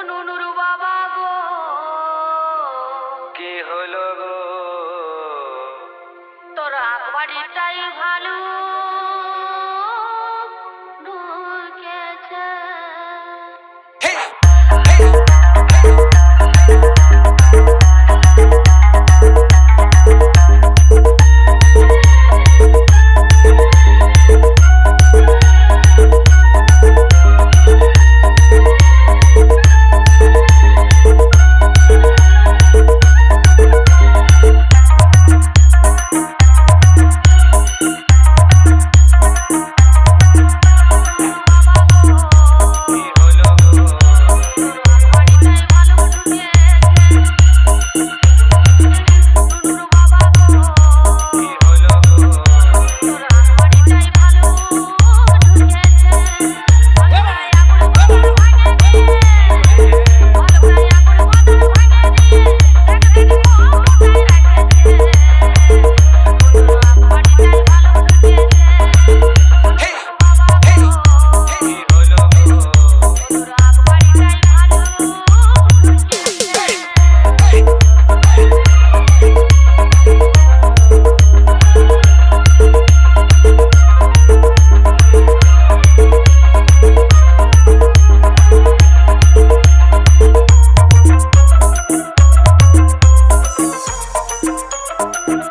নুনুর বাবা গো, কি হলো গো? তোর আকবাড়িটাই ভালো ঢুকেছে।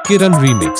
Kiran Remix.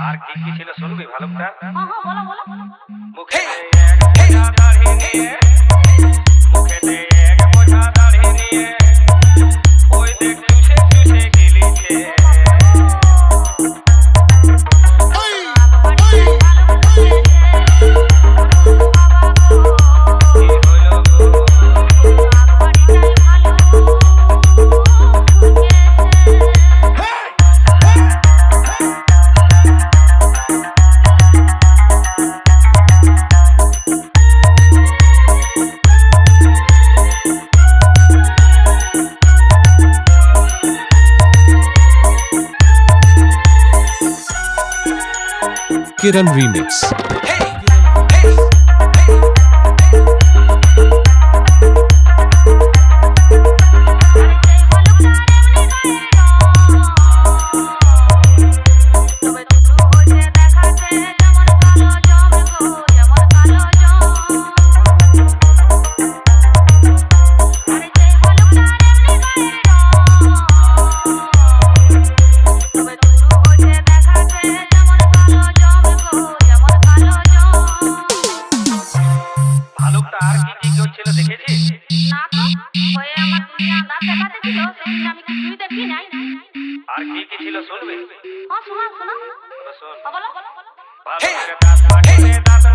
আর কি কি ছিল শুনবি ভালুকটা? বলো বলো। মুখে এক বোঝা দাড়ি নিয়ে, মুখেতে এক বোঝা দাড়ি নিয়ে, ওই দেখ চুষে চুষে গিলিছে। কি হলো গো? Kiran Remix. আর কি কি ছিল শুনবি? শোনা শোনা। শোন। বলো। ভালো করে দাঁত